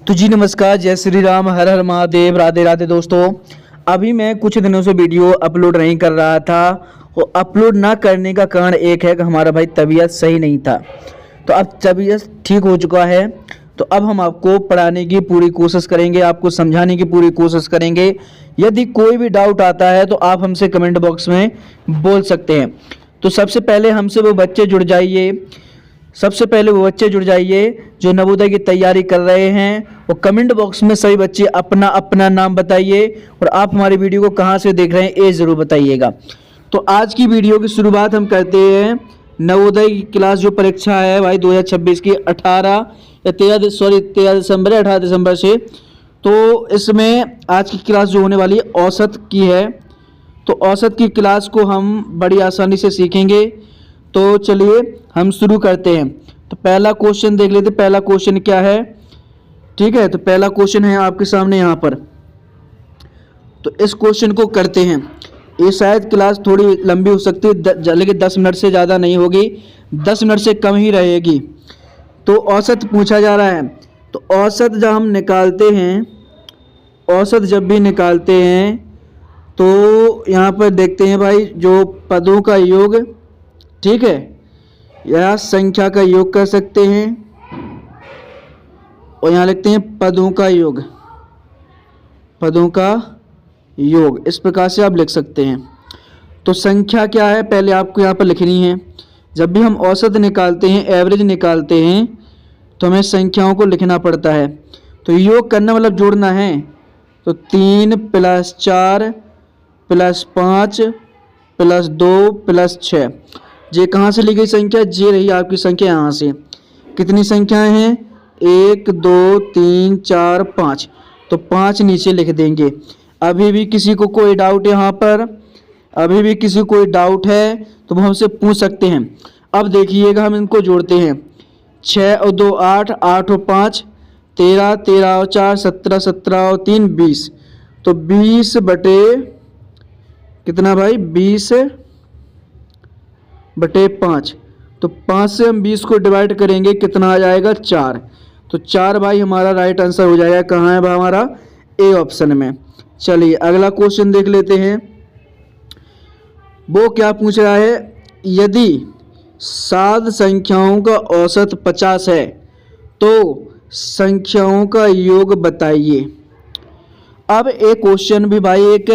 तो जी नमस्कार, जय श्री राम, हर हर महादेव, राधे राधे दोस्तों। अभी मैं कुछ दिनों से वीडियो अपलोड नहीं कर रहा था और अपलोड ना करने का कारण एक है कि हमारा भाई तबीयत सही नहीं था। तो अब तबीयत ठीक हो चुका है, तो अब हम आपको पढ़ाने की पूरी कोशिश करेंगे, आपको समझाने की पूरी कोशिश करेंगे। यदि कोई भी डाउट आता है तो आप हमसे कमेंट बॉक्स में बोल सकते हैं। तो सबसे पहले हमसे वो बच्चे जुड़ जाइए जो नवोदय की तैयारी कर रहे हैं। और कमेंट बॉक्स में सभी बच्चे अपना अपना नाम बताइए और आप हमारी वीडियो को कहाँ से देख रहे हैं ये ज़रूर बताइएगा। तो आज की वीडियो की शुरुआत हम करते हैं नवोदय की क्लास जो परीक्षा है भाई 2026 की 13 दिसंबर से। तो इसमें आज की क्लास जो होने वाली है औसत की है, तो औसत की क्लास को हम बड़ी आसानी से सीखेंगे। तो चलिए हम शुरू करते हैं। तो पहला क्वेश्चन देख लेते, पहला क्वेश्चन क्या है। ठीक है, तो पहला क्वेश्चन है आपके सामने यहाँ पर। तो इस क्वेश्चन को करते हैं। ये शायद क्लास थोड़ी लंबी हो सकती है, लेकिन 10 मिनट से ज़्यादा नहीं होगी, 10 मिनट से कम ही रहेगी। तो औसत पूछा जा रहा है। तो औसत जब हम निकालते हैं, औसत जब भी निकालते हैं तो यहाँ पर देखते हैं भाई जो पदों का योग, ठीक है, या संख्या का योग कर सकते हैं। और यहाँ लिखते हैं पदों का योग, पदों का योग, इस प्रकार से आप लिख सकते हैं। तो संख्या क्या है पहले आपको यहाँ पर लिखनी है। जब भी हम औसत निकालते हैं, एवरेज निकालते हैं, तो हमें संख्याओं को लिखना पड़ता है। तो योग करना मतलब जोड़ना है। तो 3 + 4 + 5 + 2 + 6, ये कहाँ से ली गई संख्या? ये रही आपकी संख्या यहाँ से। कितनी संख्याएं हैं? 1 2 3 4 5। तो 5 नीचे लिख देंगे। अभी भी किसी को कोई डाउट यहाँ पर, अभी भी किसी को कोई डाउट है तो वो हमसे पूछ सकते हैं। अब देखिएगा हम इनको जोड़ते हैं। 6 और 2 8, 8 और 5 13, 13 और 4 17, 17 और 3 20। तो 20 बटे कितना भाई? 20/5। तो 5 से हम 20 को डिवाइड करेंगे, कितना आ जाएगा? 4। तो 4 भाई हमारा राइट आंसर हो जाएगा। कहाँ है भाई? हमारा ए ऑप्शन में। चलिए अगला क्वेश्चन देख लेते हैं। वो क्या पूछ रहा है? यदि 7 संख्याओं का औसत 50 है तो संख्याओं का योग बताइए। अब एक क्वेश्चन भी भाई एक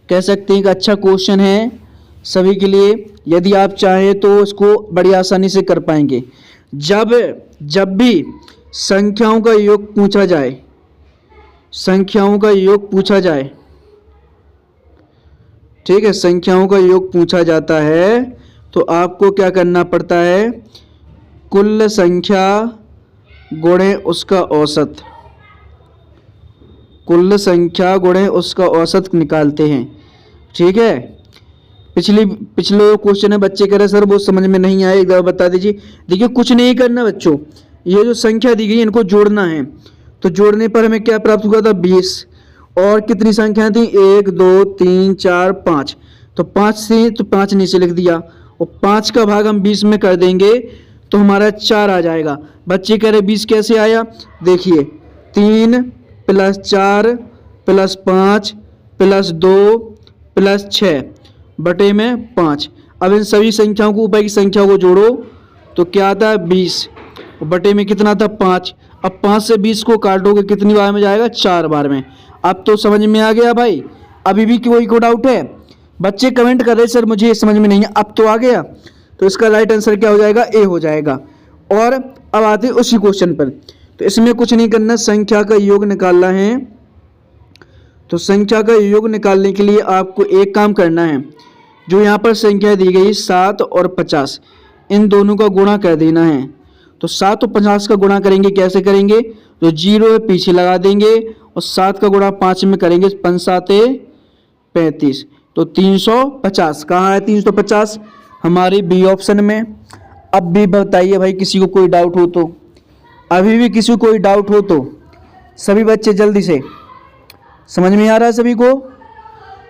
कह सकते हैं कि अच्छा क्वेश्चन है सभी के लिए। यदि आप चाहें तो इसको बड़ी आसानी से कर पाएंगे। जब भी संख्याओं का योग पूछा जाए, संख्याओं का योग पूछा जाए, ठीक है, संख्याओं का योग पूछा जाता है तो आपको क्या करना पड़ता है? कुल संख्या गुणे उसका औसत, कुल संख्या गुणे उसका औसत निकालते हैं। ठीक है, पिछले क्वेश्चन है बच्चे कह रहे सर वो समझ में नहीं आया, एक बार बता दीजिए। देखिए कुछ नहीं करना बच्चों, ये जो संख्या दी गई इनको जोड़ना है। तो जोड़ने पर हमें क्या प्राप्त हुआ था? 20। और कितनी संख्या थी? 1 2 3 4 5। तो 5 थी तो 5 नीचे लिख दिया और 5 का भाग हम 20 में कर देंगे तो हमारा 4 आ जाएगा। बच्चे कह रहे 20 कैसे आया? देखिए 3 + 4 + 5 + 2 + 6 बटे में 5। अब इन सभी संख्याओं को, ऊपर की संख्या को जोड़ो तो क्या आता है? 20। बटे में कितना था? 5। अब 5 से 20 को काटोगे कितनी बार में जाएगा? 4 बार में। अब तो समझ में आ गया भाई? अभी भी कोई को डाउट है? बच्चे कमेंट कर रहे सर मुझे समझ में नहीं है। अब तो आ गया। तो इसका राइट आंसर क्या हो जाएगा? ए हो जाएगा। और अब आते हैं उसी क्वेश्चन पर। तो इसमें कुछ नहीं करना, संख्या का योग निकालना है। तो संख्या का योग निकालने के लिए आपको एक काम करना है। जो यहाँ पर संख्या दी गई 7 और 50, इन दोनों का गुणा कर देना है। तो 7 और 50 का गुणा करेंगे, कैसे करेंगे? जो 0 है पीछे लगा देंगे और 7 का गुणा 5 में करेंगे, 5 7 35। तो 350। कहाँ है 350? हमारी बी ऑप्शन में। अब भी बताइए भाई किसी को कोई डाउट हो तो, अभी भी किसी को कोई डाउट हो तो सभी बच्चे जल्दी से। समझ में आ रहा है सभी को?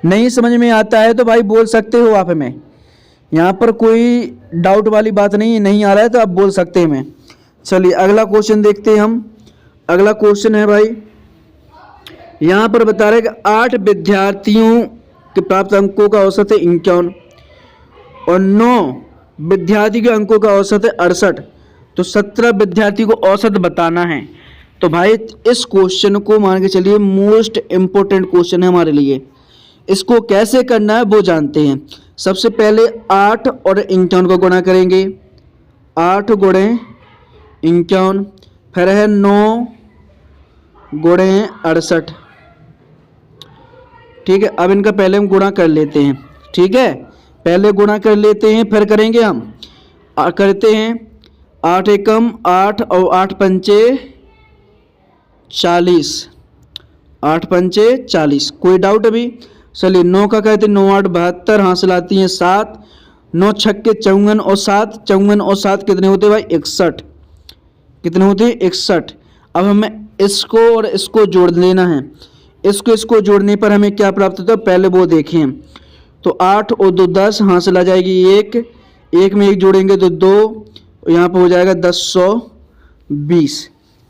नहीं समझ में आता है तो भाई बोल सकते हो आप हमें। यहाँ पर कोई डाउट वाली बात नहीं है, नहीं आ रहा है तो आप बोल सकते हैं हमें। चलिए अगला क्वेश्चन देखते हैं हम। अगला क्वेश्चन है भाई, यहाँ पर बता रहे कि 8 विद्यार्थियों के प्राप्त अंकों का औसत है 51 और 9 विद्यार्थी के अंकों का औसत है 68, तो 17 विद्यार्थी को औसत बताना है। तो भाई इस क्वेश्चन को मान के चलिए मोस्ट इम्पोर्टेंट क्वेश्चन है हमारे लिए। इसको कैसे करना है वो जानते हैं। सबसे पहले 8 और 51 को गुणा करेंगे, 8 गुणे 51, फिर है 9 गुणे 68। ठीक है, अब इनका पहले हम गुणा कर लेते हैं। ठीक है, पहले गुणा कर लेते हैं, फिर करेंगे हम करते हैं 8 एकम 8 और 8 पंचे 40, 8 पंचे 40। कोई डाउट अभी? चलिए 9 का कहते 9 8 72, हासिल आती हैं 7, 9 छक्के 54 और 7, 54 और 7 कितने होते भाई 61, कितने होते हैं 61। अब हमें इसको और इसको जोड़ लेना है। इसको जोड़ने पर हमें क्या प्राप्त होता है पहले वो देखें। तो 8 और 2 10, हासिल आ जाएगी 1, 1 में 1 जोड़ेंगे तो 2, यहाँ पर हो जाएगा 1020।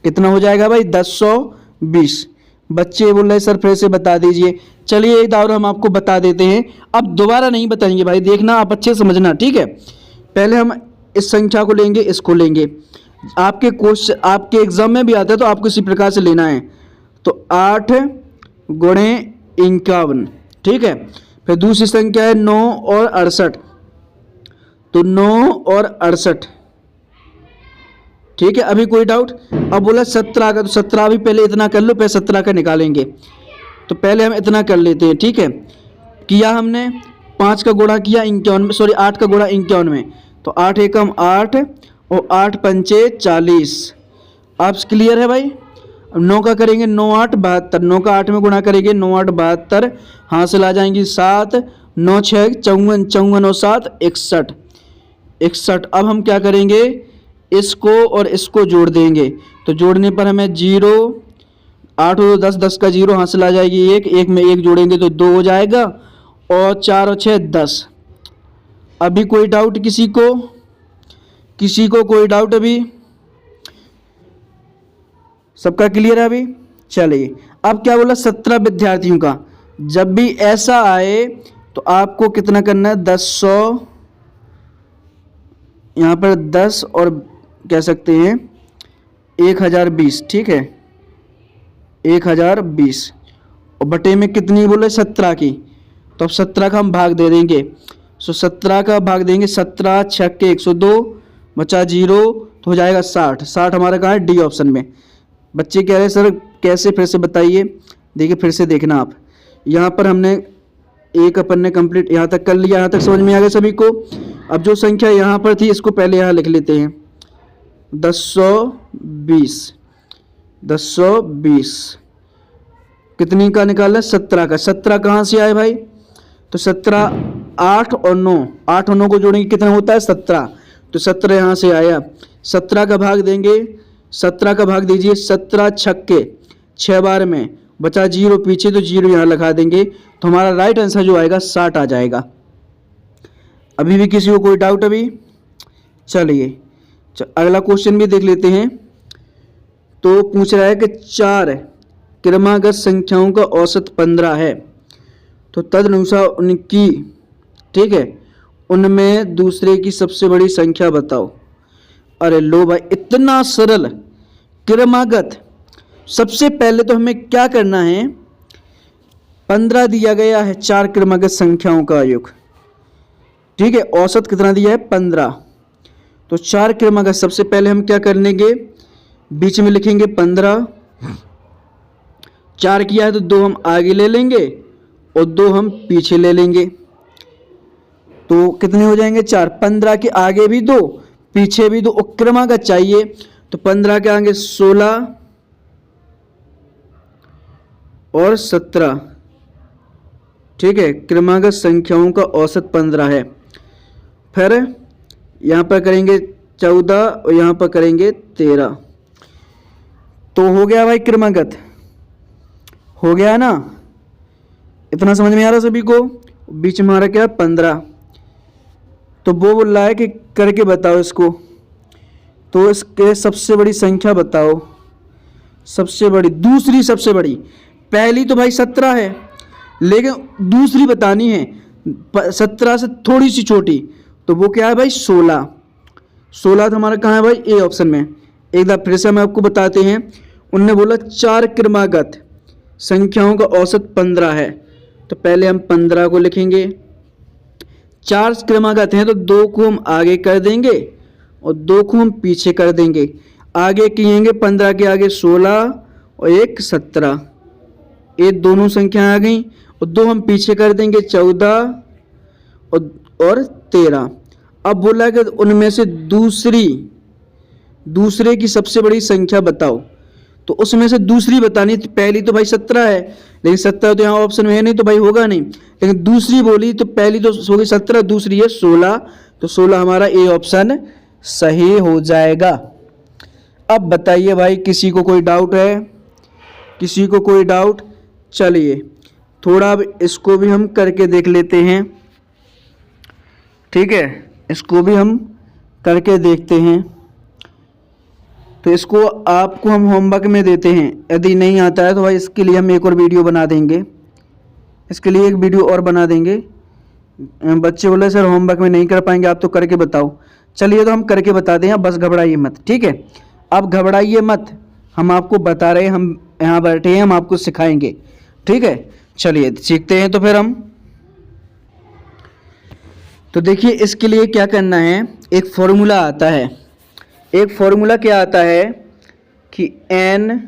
कितना हो जाएगा भाई 1020। बच्चे बोल रहे सर फिर से बता दीजिए। चलिए एक बार हम आपको बता देते हैं, अब दोबारा नहीं बताएंगे भाई, देखना आप अच्छे समझना। ठीक है, पहले हम इस संख्या को लेंगे, इसको लेंगे। आपके क्वेश्चन आपके एग्जाम में भी आता है तो आपको इसी प्रकार से लेना है। तो 8 गुणे 51। ठीक है, फिर दूसरी संख्या है 9 और 68, तो 9 और 68। ठीक है, अभी कोई डाउट? अब बोला 17 का, तो 17 भी पहले इतना कर लो, फिर 17 का निकालेंगे। तो पहले हम इतना कर लेते हैं। ठीक है, किया हमने 5 का गुणा किया 51 में, सॉरी 8 का गुणा 51 में, तो 8 एकम 8 और 8 पंचे 40। आप क्लियर है भाई? अब 9 का करेंगे 9 8 72, 9 का 8 में गुणा करेंगे 9 8 72, हासिल आ जाएंगी 7, 9 6 54, 54 और 7 61, 61। अब हम क्या करेंगे, इसको और इसको जोड़ देंगे। तो जोड़ने पर हमें 0, 8 और 10, 10 का 0, हासिल आ जाएगी 1, 1 में 1 जोड़ेंगे तो 2 हो जाएगा, और 4 और 6 10। अभी कोई डाउट किसी को? किसी को कोई डाउट अभी? सबका क्लियर है अभी? चलिए, अब क्या बोला 17 विद्यार्थियों का। जब भी ऐसा आए तो आपको कितना करना है 10, यहाँ पर 10 और कह सकते हैं 1020। ठीक है, 1020 और बटे में कितनी बोले 17 की, तो अब 17 का हम भाग दे देंगे। सो 17 का भाग देंगे, 17 छक्के 102, बचा 0, तो हो जाएगा 60। 60 हमारा कहाँ है? डी ऑप्शन में। बच्चे कह रहे हैं सर कैसे, फिर से बताइए। देखिए फिर से देखना आप, यहाँ पर हमने एक अपन ने कंप्लीट यहाँ तक कर लिया, यहाँ तक समझ में आ गया सभी को। अब जो संख्या यहाँ पर थी इसको पहले यहाँ लिख लेते हैं, 1020, 1020 कितनी का निकाला? 17 का। 17 कहाँ से आए भाई? तो 17 8 और 9, 8 और 9 को जोड़ेंगे कितना होता है 17, तो 17 यहाँ से आया। 17 का भाग देंगे, 17 का भाग दीजिए, 17 छक्के 6 बार में, बचा 0 पीछे, तो 0 यहाँ लगा देंगे, तो हमारा राइट आंसर जो आएगा 60 आ जाएगा। अभी भी किसी को कोई डाउट अभी? चलिए अगला क्वेश्चन भी देख लेते हैं। तो पूछ रहा है कि 4 क्रमागत संख्याओं का औसत 15 है, तो तदनुसार उनकी, ठीक है, उनमें दूसरे की सबसे बड़ी संख्या बताओ। अरे लो भाई, इतना सरल क्रमागत। सबसे पहले तो हमें क्या करना है, 15 दिया गया है 4 क्रमागत संख्याओं का योग। ठीक है, औसत कितना दिया है 15, तो 4 क्रमागत सबसे पहले हम क्या कर लेंगे, बीच में लिखेंगे 15। 4 किया है तो 2 हम आगे ले लेंगे और 2 हम पीछे ले लेंगे, तो कितने हो जाएंगे 4। 15 के आगे भी 2, पीछे भी 2, और क्रमागत चाहिए, तो 15 के आगे 16 और 17। ठीक है, क्रमागत संख्याओं का औसत 15 है। फिर यहाँ पर करेंगे 14 और यहाँ पर करेंगे 13, तो हो गया भाई क्रमागत, हो गया ना? इतना समझ में आ रहा सभी को? बीच में हमारा क्या 15, तो वो बोल रहा है कि करके बताओ इसको, तो इसके सबसे बड़ी संख्या बताओ। सबसे बड़ी, दूसरी सबसे बड़ी। पहली तो भाई 17 है, लेकिन दूसरी बतानी है 17 से थोड़ी सी छोटी, तो वो क्या है भाई 16। 16 तो हमारा कहाँ है भाई, ए ऑप्शन में। एक बार फिर से हम आपको बताते हैं। उनने बोला 4 क्रमागत संख्याओं का औसत 15 है, तो पहले हम 15 को लिखेंगे। 4 क्रमागत हैं तो 2 को हम आगे कर देंगे और 2 को हम पीछे कर देंगे। आगे किएंगे 15 के आगे 16 और 1 17, ये दोनों संख्या आ गई, और 2 हम पीछे कर देंगे 14 और 13। अब बोला कि उनमें से दूसरे की सबसे बड़ी संख्या बताओ, तो उसमें से दूसरी बतानी। पहली तो भाई 17 है, लेकिन 17 तो यहाँ ऑप्शन में है नहीं, तो भाई होगा नहीं। लेकिन दूसरी बोली तो पहली तो हो गई 17, दूसरी है 16, तो 16 हमारा ए ऑप्शन सही हो जाएगा। अब बताइए भाई, किसी को कोई डाउट है? किसी को कोई डाउट? चलिए थोड़ा अब इसको भी हम करके देख लेते हैं, ठीक है, इसको भी हम करके देखते हैं। तो इसको आपको हम होमवर्क में देते हैं, यदि नहीं आता है तो भाई इसके लिए हम एक और वीडियो बना देंगे, इसके लिए एक वीडियो और बना देंगे। बच्चे बोले सर होमवर्क में नहीं कर पाएंगे, आप तो करके बताओ। चलिए तो हम करके बता दें, बस घबराइए मत, ठीक है। अब घबराइए मत, हम आपको बता रहे हैं, हम यहाँ बैठे हैं, हम आपको सिखाएंगे, ठीक है। चलिए सीखते हैं तो फिर हम। तो देखिए इसके लिए क्या करना है, एक फॉर्मूला आता है। एक फॉर्मूला क्या आता है कि n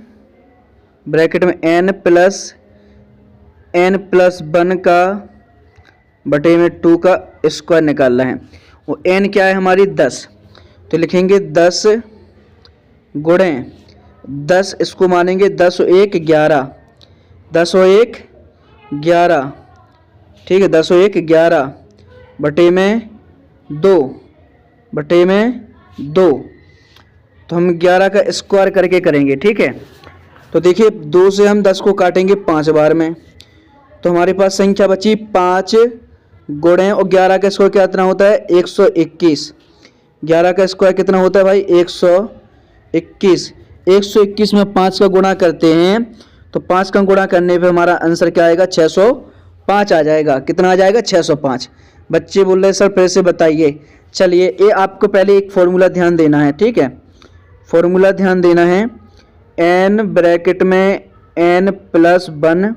ब्रैकेट में n प्लस 1 का बटे में 2 का स्क्वायर निकालना है। वो n क्या है हमारी 10, तो लिखेंगे 10 गुणे 10, इसको मानेंगे 10 और 1 11, 10 और 1 11, ठीक है, 10 और 1 11 बटे में 2 बटे में 2, तो हम 11 का स्क्वायर करके करेंगे, ठीक है। तो देखिए 2 से हम 10 को काटेंगे 5 बार में, तो हमारे पास संख्या बची 5 गुणे और 11 का स्क्वायर कितना होता है 121। 11 का स्क्वायर कितना होता है भाई 121। 121 में 5 का गुणा करते हैं, तो 5 का गुणा करने पे हमारा आंसर क्या आएगा 605 आ जाएगा। कितना आ जाएगा 605। बच्चे बोल रहे सर फिर से बताइए। चलिए ये आपको पहले एक फॉर्मूला ध्यान देना है, ठीक है। फॉर्मूला ध्यान देना है, n ब्रैकेट में n प्लस 1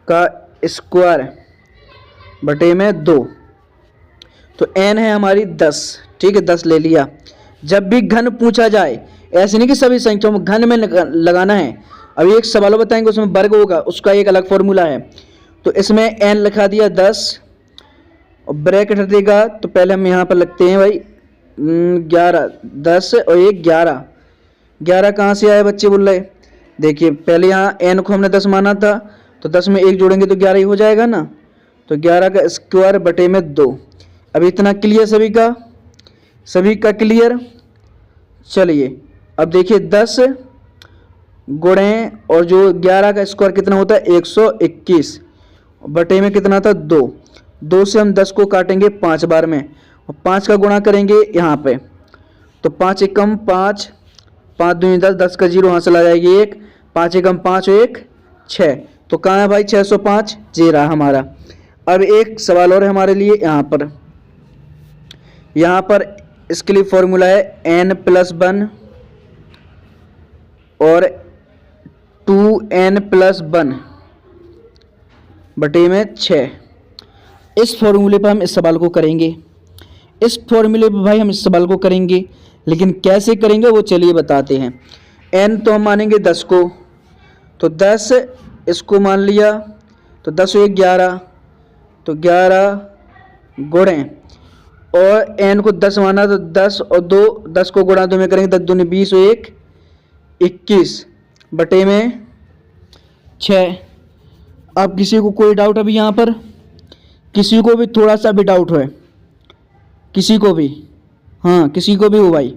का स्क्वायर बटे में 2, तो n है हमारी 10, ठीक है, 10 ले लिया। जब भी घन पूछा जाए, ऐसे नहीं कि सभी संख्याओं में घन में लगाना है। अभी एक सवाल बताएंगे उसमें वर्ग होगा, उसका एक अलग फॉर्मूला है। तो इसमें n लिखा दिया 10 और ब्रैकेट देगा, तो पहले हम यहाँ पर लगते हैं भाई 11, 10 और 1 11। 11 कहाँ से आया बच्चे बोल रहे? देखिए पहले यहाँ n को हमने 10 माना था, तो 10 में 1 जोड़ेंगे तो 11 ही हो जाएगा ना। तो 11 का स्क्वायर बटे में 2। अब इतना क्लियर सभी का क्लियर। चलिए अब देखिए 10 गुणे और जो 11 का स्क्वायर कितना होता है 121 बटे में कितना था 2। 2 से हम 10 को काटेंगे 5 बार में और 5 का गुणा करेंगे यहाँ पे, तो 5 एकम 5, 5 दूनी 10, 10 का 0 यहाँ से ला जाएगी 1, 5 एकम 5 और 1 6, तो कहाँ है भाई 605 जी रहा हमारा। अब एक सवाल और है हमारे लिए यहाँ पर इसके लिए फॉर्मूला है n प्लस 1 और 2n प्लस 1 बटे में 6। इस फॉर्मूले पर हम इस सवाल को करेंगे, इस फॉर्मूले पर भाई हम इस सवाल को करेंगे, लेकिन कैसे करेंगे वो चलिए बताते हैं। n तो हम मानेंगे 10 को, तो 10 इसको मान लिया, तो 10 और 1 11, तो 11 गुणे और n को 10 माना, तो 10 और 2 10 को गुणा 2 में करेंगे, 10 दूनी 20 और 1 21 बटे में 6। अब किसी को कोई डाउट अभी यहाँ पर? किसी को भी थोड़ा सा भी डाउट है? किसी को भी? हाँ किसी को भी हो भाई।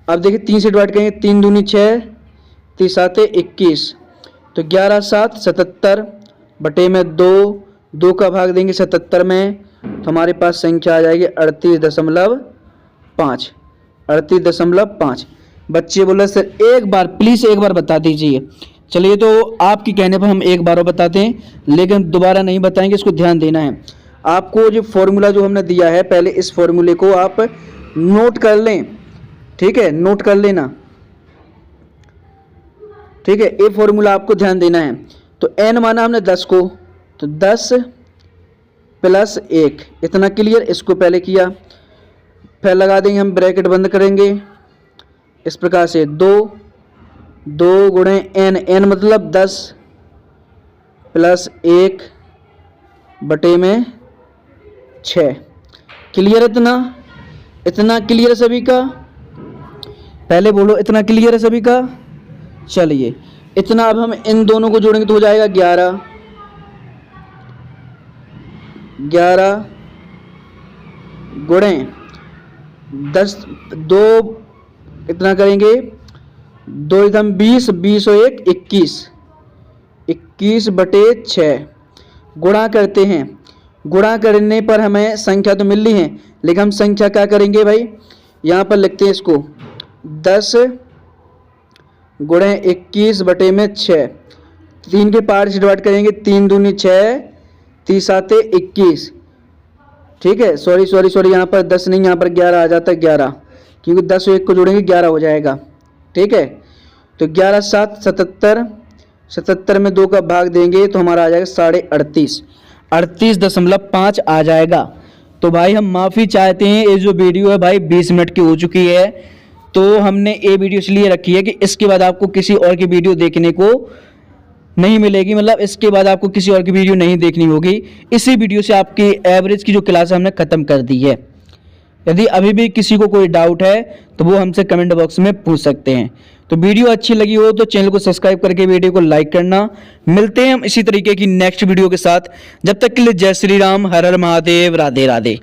अब देखिए 3 से डिवाइड करेंगे, 3 दूनी 6, 3 7 21, तो 11 7 77 बटे में 2 का भाग देंगे 77 में, तो हमारे पास संख्या आ जाएगी 38.5। 38.5। बच्चे बोले सर एक बार प्लीज़ एक बार बता दीजिए। चलिए तो आपके कहने पर हम एक बार और बताते हैं, लेकिन दोबारा नहीं बताएंगे, इसको ध्यान देना है। आपको जो फॉर्मूला जो हमने दिया है, पहले इस फॉर्मूले को आप नोट कर लें, ठीक है, नोट कर लेना, ठीक है। ये फॉर्मूला आपको ध्यान देना है। तो n माना हमने 10 को, तो 10 प्लस 1 इतना क्लियर, इसको पहले किया, फिर लगा देंगे हम ब्रैकेट बंद करेंगे इस प्रकार से 2 गुणे n मतलब 10 प्लस 1 बटे में 6। क्लियर, इतना क्लियर है सभी का? पहले बोलो इतना क्लियर है सभी का? चलिए इतना अब हम इन दोनों को जोड़ेंगे तो हो जाएगा 11 गुणे 10, 2 इतना करेंगे, 2 इधम 20, 20 और 1 21 बटे 6। गुणा करते हैं, गुणा करने पर हमें संख्या तो मिल रही है, लेकिन हम संख्या क्या करेंगे भाई, यहाँ पर लिखते हैं इसको 10 गुणे 21 बटे में 6। 3 के पार्ट से डिवाइड करेंगे, 3 दूनी 6, 30 आते 21, ठीक है। सॉरी यहाँ पर 10 नहीं, यहाँ पर 11 आ जाता है, 11, क्योंकि 10 और 1 को जोड़ेंगे 11 हो जाएगा, ठीक है। तो 11 7 77, 77 में 2 का भाग देंगे तो हमारा आ जाएगा 38.5, 38.5 आ जाएगा। तो भाई हम माफ़ी चाहते हैं, ये जो वीडियो है भाई 20 मिनट की हो चुकी है, तो हमने ये वीडियो इसलिए रखी है कि इसके बाद आपको किसी और की वीडियो देखने को नहीं मिलेगी, मतलब इसके बाद आपको किसी और की वीडियो नहीं देखनी होगी। इसी वीडियो से आपकी एवरेज की जो क्लास हमने ख़त्म कर दी है। यदि अभी भी किसी को कोई डाउट है तो वो हमसे कमेंट बॉक्स में पूछ सकते हैं। तो वीडियो अच्छी लगी हो तो चैनल को सब्सक्राइब करके वीडियो को लाइक करना। मिलते हैं हम इसी तरीके की नेक्स्ट वीडियो के साथ, जब तक के लिए जय श्री राम, हर हर महादेव, राधे राधे।